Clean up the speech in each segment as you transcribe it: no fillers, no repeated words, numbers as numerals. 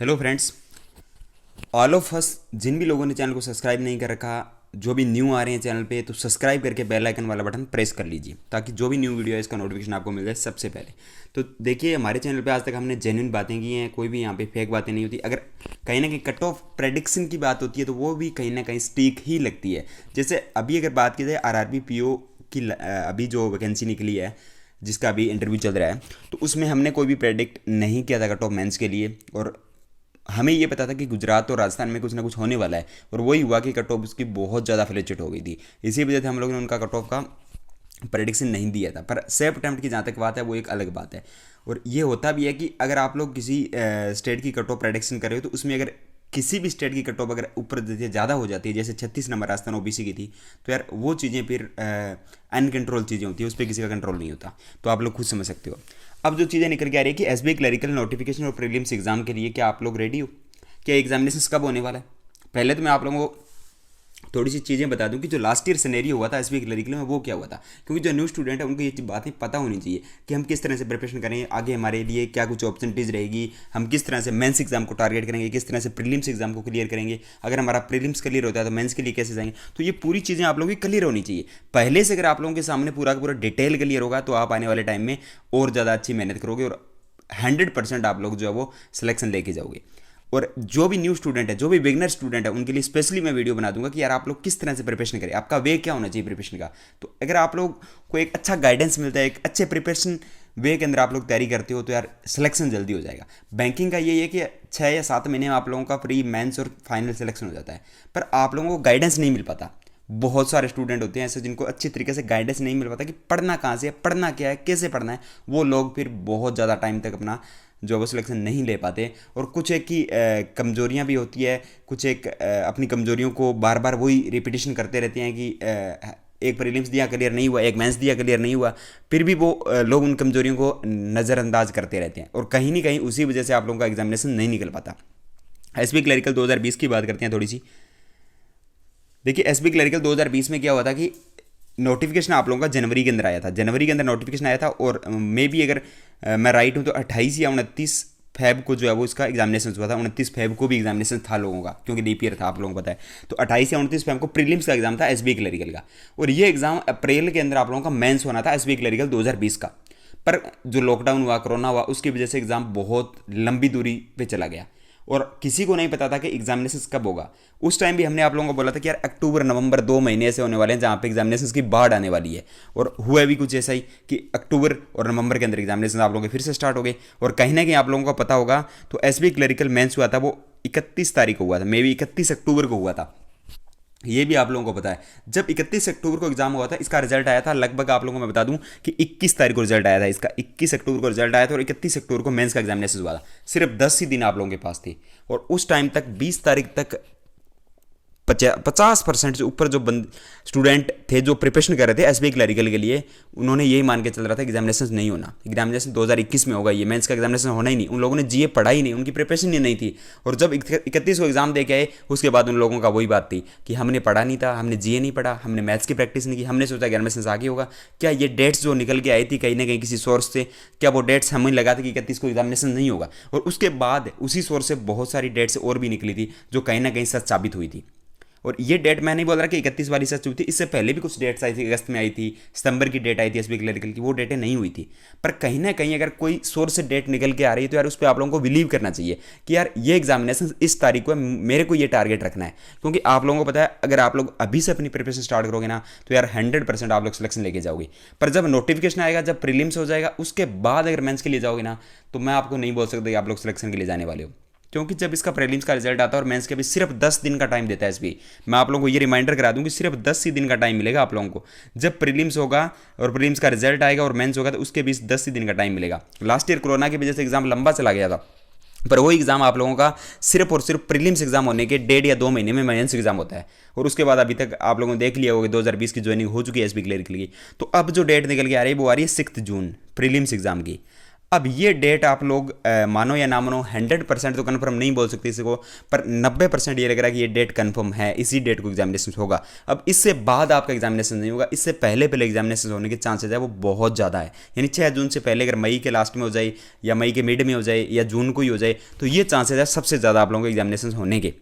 Hello friends, all of us जिन भी लोगों ने चैनल को सब्सक्राइब नहीं कर रखा, जो भी न्यू आ रहे हैं चैनल पे, तो सब्सक्राइब करके बेल आइकन वाला बटन प्रेस कर लीजिए ताकि जो भी न्यू वीडियो है इसका नोटिफिकेशन आपको मिल जाए सबसे पहले। तो देखिए, हमारे चैनल पे आज तक हमने जेन्युइन बातें की हैं, कोई भी यहाँ पे फेक बातें नहीं होती। अगर कहीं ना कहीं कट ऑफ प्रेडिक्शन की बात होती है तो वो भी कहीं ना कहीं स्टीक ही लगती है। जैसे अभी अगर बात की जाए आरआरबी पीओ की, अभी जो वैकेंसी निकली है जिसका अभी इंटरव्यू चल रहा है, तो उसमें हमने कोई भी प्रेडिक्ट नहीं किया था कट ऑफ मेंस के लिए। और हमें ये पता था कि गुजरात और राजस्थान में कुछ ना कुछ होने वाला है, और वही हुआ कि कट ऑफ उसकी बहुत ज़्यादा फ्लैक्चुएट हो गई थी। इसी वजह से हम लोगों ने उनका कट ऑफ का प्रेडिक्शन नहीं दिया था। पर सेफ अटैम्प्ट की जहाँ तक बात है वो एक अलग बात है। और ये होता भी है कि अगर आप लोग किसी स्टेट की कट ऑफ प्रेडिक्शन कर रहे हो तो उसमें अगर किसी भी स्टेट की कट ऑफ अगर ऊपर ज़्यादा हो जाती है, जैसे 36 नंबर राजस्थान ओबीसी की थी, तो यार वो चीज़ें फिर अनकंट्रोल चीज़ें होती है, उस पर किसी का कंट्रोल नहीं होता। तो आप लोग खुद समझ सकते हो। अब जो चीज़ें निकल के आ रही है कि एसबीआई क्लरिकल नोटिफिकेशन और प्रीलिम्स एग्जाम के लिए क्या आप लोग रेडी हो, क्या एग्जामिनेशन कब होने वाला है। पहले तो मैं आप लोगों को थोड़ी सी चीज़ें बता दूं कि जो लास्ट ईयर सिनेरियो हुआ था एसबीआई क्लरिकल में वो क्या हुआ था, क्योंकि जो न्यू स्टूडेंट है उनको ये बातें पता होनी चाहिए कि हम किस तरह से प्रिपरेशन करें, आगे हमारे लिए क्या कुछ अपॉर्चुनिटीज़ रहेगी, हम किस तरह से मेंस एग्जाम को टारगेट करेंगे, किस तरह से प्रीलिम्स एग्जाम को क्लियर करेंगे, अगर हमारा प्रीलिम्स क्लियर होता है तो मेंस के लिए कैसे जाएंगे। तो ये पूरी चीज़ें आप लोगों की क्लियर होनी चाहिए पहले से। अगर आप लोगों के सामने पूरा का पूरा डिटेल क्लियर होगा तो आप आने वाले टाइम में और ज़्यादा अच्छी मेहनत करोगे और 100% आप लोग जो है वो सिलेक्शन लेके जाओगे। और जो भी न्यू स्टूडेंट है, जो भी बिगनर स्टूडेंट है, उनके लिए स्पेशली मैं वीडियो बना दूंगा कि यार आप लोग किस तरह से प्रिपरेशन करें, आपका वे क्या होना चाहिए प्रिपरेशन का। तो अगर आप लोग को एक अच्छा गाइडेंस मिलता है, एक अच्छे प्रिपरेशन वे के अंदर आप लोग तैयारी करते हो, तो यार सिलेक्शन जल्दी हो जाएगा। बैंकिंग का ये है कि 6 या 7 महीने में आप लोगों का प्री मेंस और फाइनल सिलेक्शन हो जाता है, पर आप लोगों को गाइडेंस नहीं मिल पाता। बहुत सारे स्टूडेंट होते हैं ऐसे जिनको अच्छी तरीके से गाइडेंस नहीं मिल पाता कि पढ़ना कहाँ से है, पढ़ना क्या है, कैसे पढ़ना है। वो लोग फिर बहुत ज़्यादा टाइम तक अपना जो वो सिलेक्शन नहीं ले पाते। और कुछ एक की कमजोरियां भी होती है, कुछ एक अपनी कमजोरियों को बार बार वही रिपीटेशन करते रहते हैं कि एक प्रीलिम्स दिया क्लियर नहीं हुआ, एक मेंस दिया क्लियर नहीं हुआ, फिर भी वो लोग उन कमजोरियों को नज़रअंदाज करते रहते हैं और कहीं ना कहीं उसी वजह से आप लोगों का एग्जामिनेशन नहीं निकल पाता। एसबी क्लरिकल 2020 की बात करते हैं थोड़ी सी। देखिए, एसबी क्लरिकल 2020 में क्या हुआ था कि नोटिफिकेशन आप लोगों का जनवरी के अंदर आया था, जनवरी के अंदर नोटिफिकेशन आया था। और मे बी अगर मैं राइट हूँ तो 28 या 29 फेब को जो है वो इसका एग्जामिनेशन हुआ था। 29 फेब को भी एग्जामिनेशन था लोगों का, क्योंकि लीप ईयर था, आप लोगों को पता है। तो 28 या 29 फेब को प्रीलिम्स का एग्जाम था एसबी क्लरिकल का, और ये एग्जाम अप्रैल के अंदर आप लोगों का मेंस होना था एसबी क्लरिकल 2020 का। पर जो लॉकडाउन हुआ, कोरोना हुआ, उसकी वजह से एग्जाम बहुत लंबी दूरी पे चला गया और किसी को नहीं पता था कि एग्जामिनेशन कब होगा। उस टाइम भी हमने आप लोगों को बोला था कि यार अक्टूबर नवंबर 2 महीने ऐसे होने वाले हैं जहाँ पे एग्जामिनेशन की बाढ़ आने वाली है, और हुआ भी कुछ ऐसा ही कि अक्टूबर और नवंबर के अंदर एग्जामिनेशन आप लोगों के फिर से स्टार्ट हो गए। और कहीं ना कहीं आप लोगों को पता होगा तो एसबी क्लरिकल मेंस हुआ था वो 31 तारीख को हुआ था, मे बी 31 अक्टूबर को हुआ था। ये भी आप लोगों को पता है। जब 31 अक्टूबर को एग्जाम हुआ था, इसका रिजल्ट आया था लगभग, आप लोगों को मैं बता दूं कि 21 तारीख को रिजल्ट आया था इसका, 21 अक्टूबर को रिजल्ट आया था और 31 अक्टूबर को मेंस का एग्जामिनेशन हुआ था। सिर्फ 10 ही दिन आप लोगों के पास थे, और उस टाइम तक 20 तारीख तक 50% से ऊपर जो स्टूडेंट थे जो प्रिपरेशन कर रहे थे एसबीआई क्लरिकल के लिए, उन्होंने यही मान के चल रहा था एग्जामिनेशन नहीं होना, एग्जामिनेशन 2021 में होगा, ये मेंस का एग्जामिनेशन होना ही नहीं। उन लोगों ने जीए पढ़ा ही नहीं, उनकी प्रिपरेशन ही नहीं थी। और जब 31 को एग्जाम दे के आए, उसके बाद उन लोगों का वही बात थी कि हमने पढ़ा नहीं था, हमने जीए नहीं पढ़ा, हमने मैथ्स की प्रैक्टिस नहीं की, हमने सोचा एग्जामिनेशन आगे होगा। क्या ये डेट्स जो निकल के आई थी कहीं ना कहीं किसी सोर्स से, क्या वो डेट्स हमें लगा था कि 31 को एग्जामिनेशन नहीं होगा? और उसके बाद उसी सोर्स से बहुत सारी डेट्स और भी निकली थी जो कहीं ना कहीं सच साबित हुई थी। और ये डेट मैं नहीं बोल रहा कि 31 वाली सच हुई थी, इससे पहले भी कुछ डेट्स आई थी, अगस्त में आई थी, सितंबर की डेट आई थी एसबी क्लरिकल की, वो डेटें नहीं हुई थी। पर कहीं ना कहीं अगर कोई सोर्स से डेट निकल के आ रही है तो यार उस पर आप लोगों को बिलीव करना चाहिए कि यार ये एग्जामिनेशन इस तारीख को है, मेरे को ये टारगेट रखना है। क्योंकि आप लोगों को पता है अगर आप लोग अभी से अपनी प्रिपरेशन स्टार्ट करोगे ना तो यार 100% आप लोग सिलेक्शन लेके जाओगे। पर जब नोटिफिकेशन आएगा, जब प्रीलिम्स हो जाएगा, उसके बाद अगर मेंस के लिए जाओगे ना, तो मैं आपको नहीं बोल सकता कि आप लोग सिलेक्शन के लिए जाने वाले हो। क्योंकि जब इसका प्रीलिम्स का रिजल्ट आता है और मेंस के भी सिर्फ 10 दिन का टाइम देता है एसबीआई। मैं आप लोगों को ये रिमाइंडर करा दूं कि सिर्फ 10 ही दिन का टाइम मिलेगा आप लोगों को। जब प्रीलिम्स होगा और प्रीलिम्स का रिजल्ट आएगा और मेंस होगा तो उसके बीच 10 ही दिन का टाइम मिलेगा। लास्ट ईयर कोरोना की वजह से एग्जाम लंबा चला गया था, पर वो एग्जाम आप लोगों का सिर्फ और सिर्फ प्रीलिम्स एग्जाम होने के 1.5 या 2 महीने में मेंस एग्जाम होता है। और उसके बाद अभी तक आप लोगों ने देख लिया होगा 2020 की ज्वाइनिंग हो चुकी है एसबी क्लियर के लिए। तो अब जो डेट निकल के आ रही है वो आ रही है 6 जून प्रीलिम्स एग्जाम की। अब ये डेट आप लोग मानो या ना मानो 100% तो कन्फर्म नहीं बोल सकते इसी को, पर 90% ये लग रहा है कि ये डेट कन्फर्म है, इसी डेट को एग्जामिनेशन होगा। अब इससे बाद आपका एग्जामिनेशन नहीं होगा, इससे पहले पहले एग्जामिनेशन होने के चांसेस है वो बहुत ज़्यादा है। यानी 6 जून से पहले अगर मई के लास्ट में हो जाए या मई के मिड में हो जाए या जून को ही हो जाए तो ये चांसेस है सबसे ज़्यादा आप लोगों के एग्जामिनेशन होने के।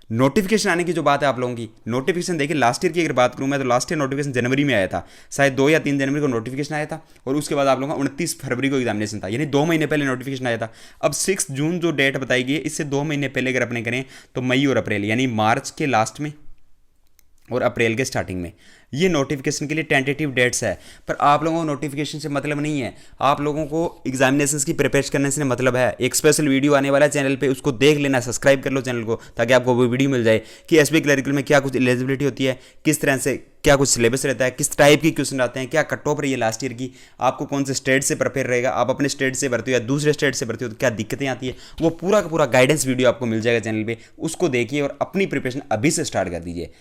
नोटिफिकेशन आने की जो बात है आप लोगों की, नोटिफिकेशन देखिए लास्ट ईयर की अगर बात करूं मैं तो लास्ट ईयर नोटिफिकेशन जनवरी में आया था, शायद 2 या 3 जनवरी को नोटिफिकेशन आया था और उसके बाद आप लोगों का 29 फरवरी को एग्जामिनेशन था, यानी 2 महीने पहले नोटिफिकेशन आया था। अब 6 जून जो डेट बताई गई है इससे 2 महीने पहले अगर अपने करें तो मई और अप्रैल यानी मार्च के लास्ट में और अप्रैल के स्टार्टिंग में ये नोटिफिकेशन के लिए टेंटेटिव डेट्स है। पर आप लोगों को नोटिफिकेशन से मतलब नहीं है, आप लोगों को एग्जामिनेशंस की प्रिपेयर करने से मतलब है। एक स्पेशल वीडियो आने वाला है चैनल पे, उसको देख लेना, सब्सक्राइब कर लो चैनल को ताकि आपको वो वीडियो मिल जाए कि एसबीआई क्लरिकल में क्या कुछ एलिजिबिलिटी होती है, किस तरह से क्या कुछ सिलेबस रहता है, किस टाइप की क्वेश्चन आते हैं, क्या कट ऑफ रही है लास्ट ईयर की, आपको कौन से स्टेट से प्रिपेयर रहेगा, आप अपने स्टेट से भरते हो या दूसरे स्टेट से भरते हो तो क्या दिक्कतें आती है, वो पूरा का पूरा गाइडेंस वीडियो आपको मिल जाएगा चैनल पे। उसको देखिए और अपनी प्रिपरेशन अभी से स्टार्ट कर दीजिए।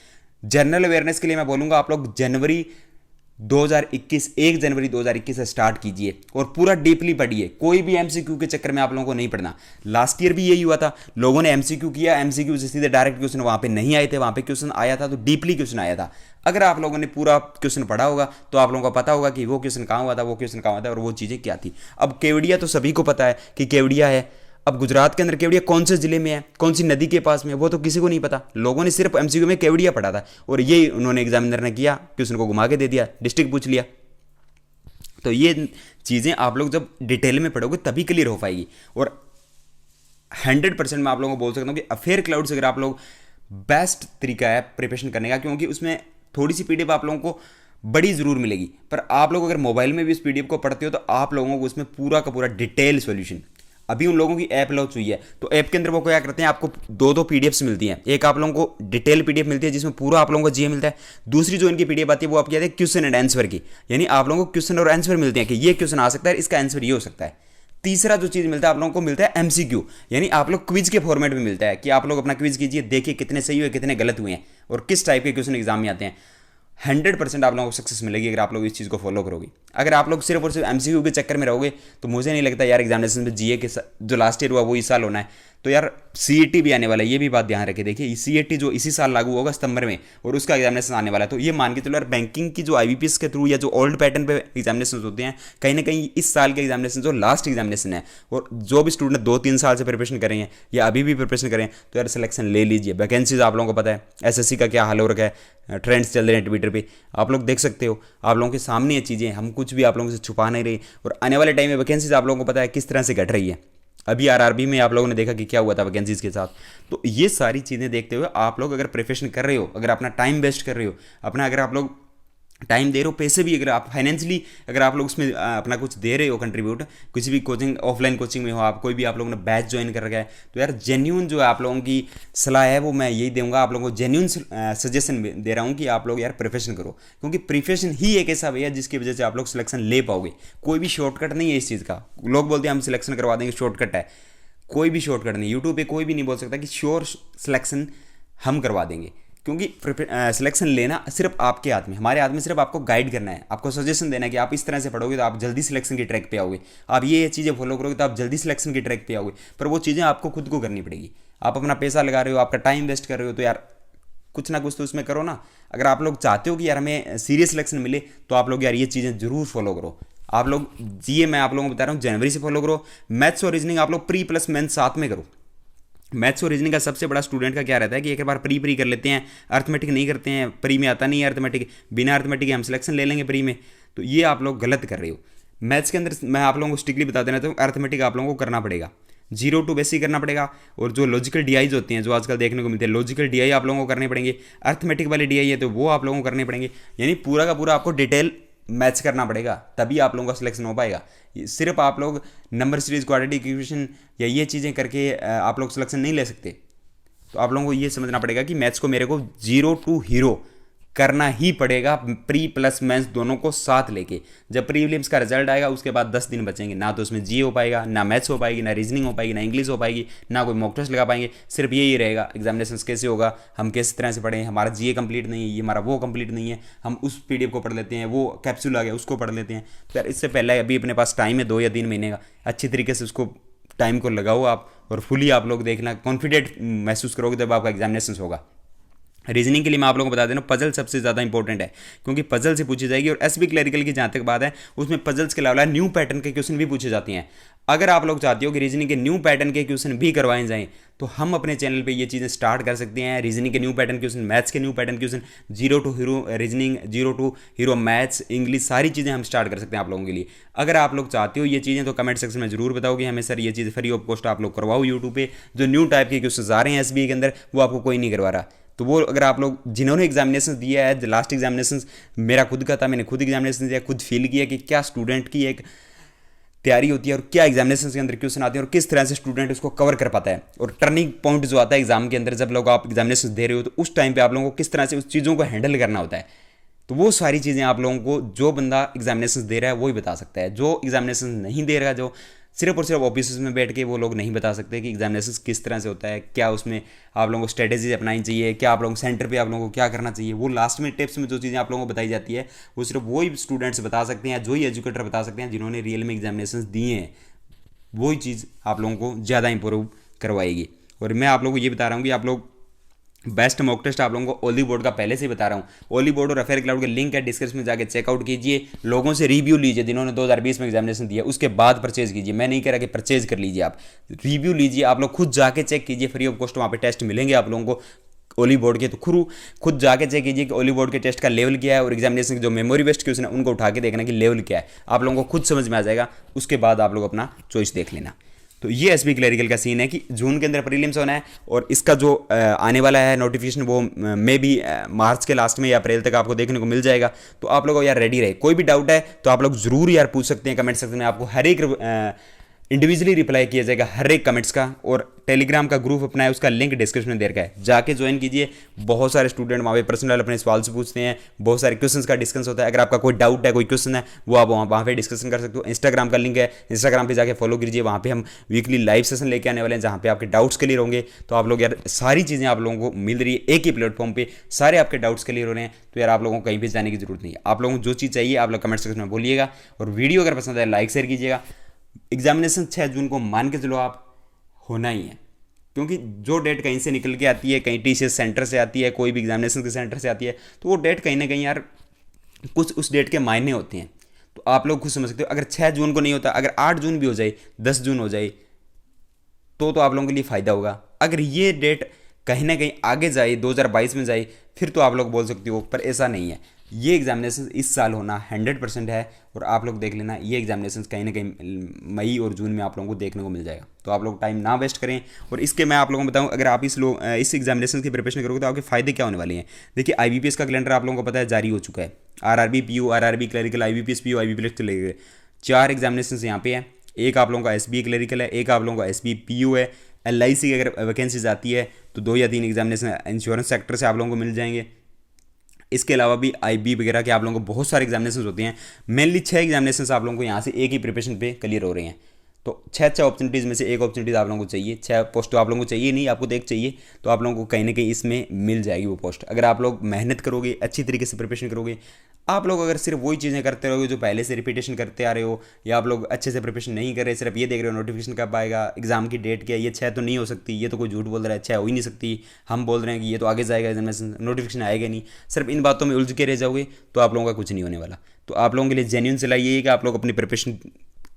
जनरल अवेयरनेस के लिए मैं बोलूँगा आप लोग जनवरी 2021 1 जनवरी 2021 से स्टार्ट कीजिए और पूरा डीपली पढ़िए। कोई भी एमसीक्यू के चक्कर में आप लोगों को नहीं पढ़ना। लास्ट ईयर भी यही हुआ था, लोगों ने एमसीक्यू किया, एमसीक्यू से सीधे डायरेक्ट क्वेश्चन वहाँ पे नहीं आए थे, वहाँ पे क्वेश्चन आया था तो डीपली क्वेश्चन आया था। अगर आप लोगों ने पूरा क्वेश्चन पढ़ा होगा तो आप लोगों को पता होगा कि वो क्वेश्चन कहाँ हुआ था, वो क्वेश्चन कहाँ हुआ था और वो चीज़ें क्या थी। अब केवड़िया तो सभी को पता है कि केवड़िया है, अब गुजरात के अंदर केवड़िया कौन से जिले में है, कौन सी नदी के पास में है, वो तो किसी को नहीं पता। लोगों ने सिर्फ एमसीक्यू में केवड़िया पढ़ा था और ये उन्होंने एग्जामिनर ने किया, क्वेश्चन को घुमा के दे दिया, डिस्ट्रिक्ट पूछ लिया। तो ये चीज़ें आप लोग जब डिटेल में पढ़ोगे तभी क्लियर हो पाएगी। और 100% मैं आप लोगों को बोल सकता हूँ कि अफेयर क्लाउड्स अगर आप लोग बेस्ट तरीका है प्रिपरेशन करने का, क्योंकि उसमें थोड़ी सी पीडीएफ आप लोगों को बड़ी ज़रूर मिलेगी, पर आप लोग अगर मोबाइल में भी इस पीडीएफ को पढ़ते हो तो आप लोगों को उसमें पूरा का पूरा डिटेल सॉल्यूशन। अभी उन लोगों की ऐप लॉन्च हुई है तो ऐप के अंदर वो क्या करते हैं, आपको दो पीडीएफ्स मिलती हैं। एक आप लोगों को डिटेल पीडीएफ मिलती है जिसमें पूरा आप लोगों को जीए मिलता है, दूसरी जो इनकी पीडीएफ आती है वो आपकी आती है क्वेश्चन एंड आंसर की, यानी आप लोगों को क्वेश्चन और आंसर मिलते हैं कि ये क्वेश्चन आ सकता है, इसका आंसर ये हो सकता है। तीसरा जो चीज़ मिलता है आप लोगों को मिलता है एमसीक्यू, यानी आप लोग क्विज के फॉर्मेट में मिलता है कि आप लोग अपना क्विज कीजिए, देखिए कितने सही हुए कितने गलत हुए हैं और किस टाइप के क्वेश्चन एग्जाम में आते हैं। 100% आप लोगों को सक्सेस मिलेगी अगर आप लोग इस चीज़ को फॉलो करोगे। अगर आप लोग सिर्फ और सिर्फ एमसीक्यू के चक्कर में रहोगे तो मुझे नहीं लगता यार एग्जामिनेशन में जीए के जो लास्ट ईयर हुआ वो इस साल होना है। तो यार सीईटी भी आने वाला है, ये भी बात ध्यान रखें। देखिए सीईटी जो इसी साल लागू होगा सितंबर में और उसका एग्जामिनेशन आने वाला है, तो ये मान के चलो यार बैंकिंग की जो आईबीपीएस के थ्रू या जो ओल्ड पैटर्न पे एग्जामिनेशन होते हैं, कहीं ना कहीं इस साल के एग्जामिनेशन जो लास्ट एग्जामिनेशन है और जो भी स्टूडेंट 2-3 साल से प्रिपरेशन कर रहे हैं या अभी भी प्रिपरेशन करें तो यार सिलेक्शन ले लीजिए। वैकेंसीज आप लोगों को पता है, एसएससी का क्या हाल हो रखा है, ट्रेंड्स चल रहे हैं ट्विटर पे, आप लोग देख सकते हो, आप लोगों के सामने ये चीज़ें, हम कुछ भी आप लोगों से छुपा नहीं रही। और आने वाले टाइम में वैकेंसीज आप लोगों को पता है किस तरह से घट रही है। अभी आरआरबी में आप लोगों ने देखा कि क्या हुआ था वैकेंसीज के साथ। तो ये सारी चीज़ें देखते हुए आप लोग अगर प्रिपरेशन कर रहे हो, अगर अपना टाइम वेस्ट कर रहे हो, अपना अगर आप लोग टाइम दे रहे हो, पैसे भी अगर आप फाइनेंशियली अगर आप लोग उसमें अपना कुछ दे रहे हो कंट्रीब्यूट, किसी भी कोचिंग ऑफलाइन कोचिंग में हो आप, कोई भी आप लोगों ने बैच ज्वाइन कर रखा है, तो यार जेन्यून जो आप लोगों की सलाह है वो मैं यही दूंगा, आप लोगों को जेन्यून सजेशन दे रहा हूँ कि आप लोग यार प्रिपरेशन करो, क्योंकि प्रिपरेशन ही एक ऐसा वे है जिसकी वजह से आप लोग सिलेक्शन ले पाओगे। कोई भी शॉर्टकट नहीं है इस चीज़ का। लोग बोलते हैं हम सिलेक्शन करवा देंगे, शॉर्टकट है, कोई भी शॉर्टकट नहीं। यूट्यूब पे कोई भी नहीं बोल सकता कि श्योर सिलेक्शन हम करवा देंगे, क्योंकि सिलेक्शन लेना सिर्फ आपके हाथ में, हमारे हाथ में सिर्फ आपको गाइड करना है, आपको सजेशन देना है कि आप इस तरह से पढ़ोगे तो आप जल्दी सिलेक्शन की ट्रैक पे आओगे, आप ये चीज़ें फॉलो करोगे तो आप जल्दी सिलेक्शन की ट्रैक पे आओगे। पर वो चीज़ें आपको खुद को करनी पड़ेगी। आप अपना पैसा लगा रहे हो, आपका टाइम वेस्ट कर रहे हो, तो यार कुछ ना कुछ तो उसमें करो ना। अगर आप लोग चाहते हो कि यार हमें सीरियस सिलेक्शन मिले तो आप लोग यार ये चीज़ें जरूर फॉलो करो। आप लोग जीए मैं आप लोगों को बता रहा हूँ जनवरी से फॉलो करो। मैथ्स और रीजनिंग आप लोग प्री प्लस मेंस साथ में करो। मैथ्स और रीजनिंग का सबसे बड़ा स्टूडेंट का क्या रहता है कि एक बार प्री कर लेते हैं, अर्थमेटिक नहीं करते हैं, प्री में आता नहीं है अर्थमेटिक, बिना अर्थमेटिक हम सिलेक्शन ले लेंगे प्री में, तो ये आप लोग गलत कर रहे हो। मैथ्स के अंदर मैं आप लोगों को स्ट्रिक्टली बता देना तो अर्थमेटिक आप लोगों को करना पड़ेगा, 0 to बेसिक करना पड़ेगा। और जो लॉजिकल डीआईज होते हैं जो आजकल देखने को मिलते हैं, लॉजिकल डीआई आप लोगों को करने पड़ेंगे। अर्थमेटिक वाले डीआई है तो वो आप लोगों को करने पड़ेंगे। यानी पूरा का पूरा आपको डिटेल मैच करना पड़ेगा, तभी आप लोगों का सिलेक्शन हो पाएगा। सिर्फ आप लोग नंबर सीरीज, क्वाड्रेटिक इक्वेशन या ये चीज़ें करके आप लोग सिलेक्शन नहीं ले सकते। तो आप लोगों को ये समझना पड़ेगा कि मैथ्स को मेरे को 0 to हीरो करना ही पड़ेगा, प्री प्लस मेंस दोनों को साथ लेके। जब प्रीलिम्स का रिजल्ट आएगा उसके बाद 10 दिन बचेंगे, ना तो उसमें जी हो पाएगा, ना मैथ्स हो पाएगी, ना रीजनिंग हो पाएगी, ना इंग्लिश हो पाएगी, ना कोई मॉक टेस्ट लगा पाएंगे। सिर्फ यही रहेगा एग्जामिनेशन कैसे होगा, हम किस तरह से पढ़ें, हमारा जी कंप्लीट नहीं है, ये हमारा वो कंप्लीट नहीं है, हम उस PDF को पढ़ लेते हैं, वो कैप्सूल आ गया उसको पढ़ लेते हैं। तो यार इससे पहले अभी अपने पास टाइम है 2 या 3 महीने का, अच्छी तरीके से उसको टाइम को लगाओ आप, और फुली आप लोग देखना, कॉन्फिडेंट महसूस करोगे जब आपका एग्जामिनेशन होगा। रीजनिंग के लिए मैं आप लोगों को बता देना, पजल सबसे ज़्यादा इंपॉर्टेंट है, क्योंकि पजल से पूछी जाएगी। और SB क्लरिकल की जहाँ तक बात है, उसमें पजल्स के अलावा न्यू पैटर्न के क्वेश्चन भी पूछे जाते हैं। अगर आप लोग चाहते हो कि रीजनिंग के न्यू पैटर्न के क्वेश्चन भी करवाए जाएं, तो हम अपने चैनल पे ये चीज़ें स्टार्ट कर सकते हैं। रीजनिंग के न्यू पैटर्न क्वेश्चन, मैथ्स के new pattern question, 0 to hero reasoning, 0 to hero maths, English, सारी चीज़ें हम स्टार्ट कर सकते हैं आप लोगों के लिए। अगर आप लोग चाहते हो ये चीज़ें, तो कमेंट सेक्शन में जरूर बताओ कि हमें सर ये चीज़ फ्री ऑफ कॉस्ट आप लोग करवाओ यूट्यूब पे। जो न्यू टाइप के क्वेश्चन आ रहे हैं SB के अंदर, वो आपको कोई नहीं करवा रहा। तो वो अगर आप लोग जिन्होंने एग्जामिनेशन दिया है, लास्ट एग्जामिनेशन मेरा खुद का था, मैंने खुद एग्जामिनेशन दिया, खुद फील किया कि क्या स्टूडेंट की एक तैयारी होती है और क्या एग्जामिनेशन के अंदर क्वेश्चन आते हैं और किस तरह से स्टूडेंट उसको कवर कर पाता है। और टर्निंग पॉइंट जो आता है एग्जाम के अंदर, जब लोग आप एग्जामिनेशन दे रहे हो, तो उस टाइम पे आप लोगों को किस तरह से उस चीज़ों को हैंडल करना होता है। तो वो सारी चीज़ें आप लोगों को जो बंदा एग्जामिनेशन दे रहा है वो ही बता सकता है। जो एग्जामिनेशन नहीं दे रहा, जो सिर्फ और सिर्फ ऑफिस में बैठ के, वो लोग नहीं बता सकते कि एग्जामिनेशन किस तरह से होता है, क्या उसमें आप लोगों को स्ट्रेटेजी अपनानी चाहिए, क्या आप लोगों को सेंटर पे आप लोगों को क्या करना चाहिए। वो लास्ट में टिप्स में जो चीज़ें आप लोगों को बताई जाती है, वो सिर्फ वही स्टूडेंट्स बता सकते हैं, जो ही एजुकेटर बता सकते हैं जिन्होंने रियल में एग्जामिनेशन दिए हैं। वही चीज़ आप लोगों को ज़्यादा इंप्रूव करवाएगी। और मैं आप लोगों को ये बता रहा हूँ कि आप लोग बेस्ट मॉक टेस्ट आप लोगों को ओली बोर्ड का पहले से ही बता रहा हूँ। ओली बोर्ड और अफेयर क्लाउड के लिंक है डिस्क्रिप्शन में, जाके चेकआउट कीजिए। लोगों से रिव्यू लीजिए जिन्होंने 2020 में एग्जामिनेशन दिया, उसके बाद परचेज कीजिए। मैं नहीं कह रहा कि परचेज कर लीजिए, आप रिव्यू लीजिए, आप लोग खुद जाके चेक कीजिए, फ्री ऑफ कॉस्ट वहाँ पे टेस्ट मिलेंगे आप लोगों को ओली बोर्ड के। तो खुद जाके चेक कीजिए कि ओली बोर्ड के टेस्ट का लेवल क्या है, और एग्जामिनेशन के जो मेमोरी बेस्ड क्वेश्चन है उनको उठा के देखना कि लेवल क्या है, आप लोगों को खुद समझ में आ जाएगा। उसके बाद आप लोग अपना चॉइस देख लेना। तो ये SB क्लरिकल का सीन है कि जून के अंदर प्रीलिम्स होना है, और इसका जो आने वाला है नोटिफिकेशन, वो मे भी मार्च के लास्ट में या अप्रैल तक आपको देखने को मिल जाएगा। तो आप लोग यार रेडी रहे। कोई भी डाउट है तो आप लोग जरूर यार पूछ सकते हैं कमेंट सेक्शन में, आपको हर एक इंडिविजुअली रिप्लाई किया जाएगा हर एक कमेंट्स का। और टेलीग्राम का ग्रुप अपना है, उसका लिंक डिस्क्रिप्शन में दे रखा है, जाके ज्वाइन कीजिए। बहुत सारे स्टूडेंट वहाँ पे पर्सनल अपने सवाल से पूछते हैं, बहुत सारे क्वेश्चंस का डिस्कशन होता है। अगर आपका कोई डाउट है, कोई क्वेश्चन है, वो आप वहाँ पे डिस्कशन कर सकते हो। इंस्टाग्राम का लिंक है, इंस्टाग्राम पे जाके फॉलो कीजिए। वहाँ पे हम वीकली लाइव सेशन लेके आने वाले हैं, जहाँ पे आपके डाउट्स क्लियर होंगे। तो आप लोग यार सारी चीज़ें आप लोगों को मिल रही है एक ही प्लेटफॉर्म पे, सारे आपके डाउट्स क्लियर हो रहे हैं। तो यार आप लोगों को कहीं भी जाने की जरूरत नहीं है। आप लोगों को जो चीज़ चाहिए आप लोग कमेंट सेक्शन में बोलिएगा, और वीडियो अगर पसंद आए लाइक शेयर कीजिएगा। एग्जामिनेशन 6 जून को मान के चलो आप होना ही है, क्योंकि जो डेट कहीं से निकल के आती है, कहीं TCS सेंटर से आती है, कोई भी एग्जामिनेशन के सेंटर से आती है, तो वो डेट कहीं ना कहीं यार कुछ उस डेट के मायने होते हैं। तो आप लोग खुद समझ सकते हो, अगर 6 जून को नहीं होता, अगर 8 जून भी हो जाए, 10 जून हो जाए, तो आप लोगों के लिए फ़ायदा होगा। अगर ये डेट कहीं ना कहीं आगे जाए, 2022 में जाए, फिर तो आप लोग बोल सकते हो, पर ऐसा नहीं है। ये एग्जामिनेशन इस साल होना 100% है, और आप लोग देख लेना ये एग्जामिनेशन कहीं ना कहीं मई और जून में आप लोगों को देखने को मिल जाएगा। तो आप लोग टाइम ना वेस्ट करें। और इसके मैं आप लोगों को बताऊं, अगर आप इस एग्जामिनेशन की प्रिपरेशन करोगे तो आपके फायदे क्या होने वाले हैं। देखिए IBPS का कैलेंडर आप लोगों को पता है जारी हो चुका है। RRB PU, RRB clerical, IBPS PU, IBPS clerical, 4 examination यहाँ पे है। एक आप लोगों का SB क्लरिकल है, एक आप लोगों का SB PU है। LIC की अगर वैकेंसीज आती है तो 2 या 3 एग्जामिनेशन इंश्योरेंस सेक्टर से आप लोगों को मिल जाएंगे। इसके अलावा भी IB वगैरह के आप लोगों को बहुत सारे एग्जामिनेशन होते हैं। मेनली 6 एग्जामिनेशन आप लोगों को यहाँ से एक ही प्रिपरेशन पे क्लियर हो रहे हैं। तो 6 अपॉर्चुनिटीज़ में से एक अपॉर्चुनिटीज़ आप लोगों को चाहिए। 6 पोस्ट तो आप लोगों को चाहिए नहीं, आपको तो एक चाहिए। तो आप लोगों को कहीं ना कहीं इसमें मिल जाएगी वो पोस्ट, अगर आप लोग मेहनत करोगे, अच्छी तरीके से प्रिपरेशन करोगे। आप लोग अगर सिर्फ वही चीज़ें करते रहोगे जो पहले से रिपीटेशन करते आ रहे हो, या आप लोग अच्छे से प्रिपरेशन नहीं कर रहे, सिर्फ ये देख रहे हो नोटिफिकेशन कब आएगा, एग्जाम की डेट क्या है, ये 6 तो नहीं हो सकती, ये तो कोई झूठ बोल रहा है, 6 हो ही नहीं सकती, हम बोल रहे हैं कि ये तो आगे जाएगा एग्जामिनेशन, नोटिफिकेशन आएगा नहीं, सिर्फ इन बातों में उलझ के रह जाओगे तो आप लोगों का कुछ नहीं होने वाला। तो आप लोगों के लिए जेन्युइन सलाह ये है कि आप लोग अपनी प्रिपरेशन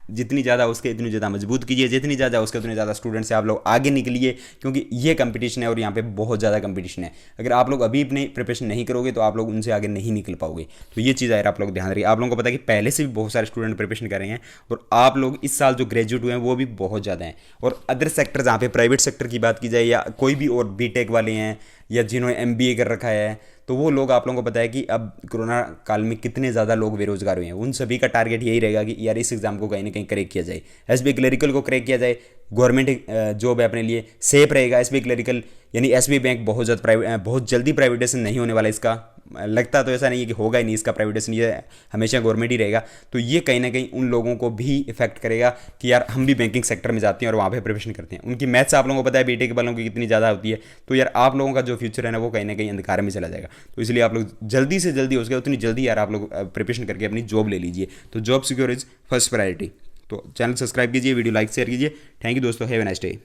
जितनी ज़्यादा उसके इतनी ज़्यादा मजबूत कीजिए, जितनी ज़्यादा उसके उतने ज़्यादा स्टूडेंट से आप लोग आगे निकलिए, क्योंकि ये कंपटीशन है और यहाँ पे बहुत ज़्यादा कंपटीशन है। अगर आप लोग अभी अपनी प्रिपरेशन नहीं करोगे तो आप लोग उनसे आगे नहीं निकल पाओगे। तो ये चीज़ यार आप लोग ध्यान रखिए। आप लोगों को पता है कि पहले से भी बहुत सारे स्टूडेंट प्रिपरेशन कर रहे हैं, और आप लोग इस साल जो ग्रेजुएट हुए हैं वो भी बहुत ज़्यादा हैं। और अदर सेक्टर जहाँ पे प्राइवेट सेक्टर की बात की जाए, या कोई भी और BTech वाले हैं, या जिन्होंने MBA कर रखा है, तो वो लोग आप लोगों को पता है कि अब कोरोना काल में कितने ज़्यादा लोग बेरोजगार हुए हैं। उन सभी का टारगेट यही रहेगा कि यार इस एग्ज़ाम को कहीं ना कहीं क्रैक किया जाए, SB क्लरिकल को क्रैक किया जाए, गवर्नमेंट जॉब है अपने लिए सेफ रहेगा। SB क्लरिकल यानी SB बैंक बहुत जल्दी प्राइवेटाइजेशन नहीं होने वाला इसका, लगता तो ऐसा नहीं है कि होगा ही नहीं, इसका प्राइवेटाइजेशन ये हमेशा गवर्नमेंट ही रहेगा। तो ये कहीं ना कहीं उन लोगों को भी इफेक्ट करेगा कि यार हम भी बैंकिंग सेक्टर में जाते हैं और वहाँ पे प्रिपरेशन करते हैं। उनकी मैथ्स आप लोगों को पता है बीटेक वालों की कितनी ज़्यादा होती है। तो यार आप लोगों का जो फ्यूचर है ना वो कहीं ना कहीं अंधकार में चला जाएगा। तो इसलिए आप लोग जल्दी से जल्दी हो सके उतनी जल्दी यार आप लोग प्रिपरेशन करके अपनी जॉब ले लीजिए। तो job secure is first priority. तो चैनल सब्सक्राइब कीजिए, वीडियो लाइक शेयर कीजिए। थैंक यू दोस्तों, हैव ए नाइस डे।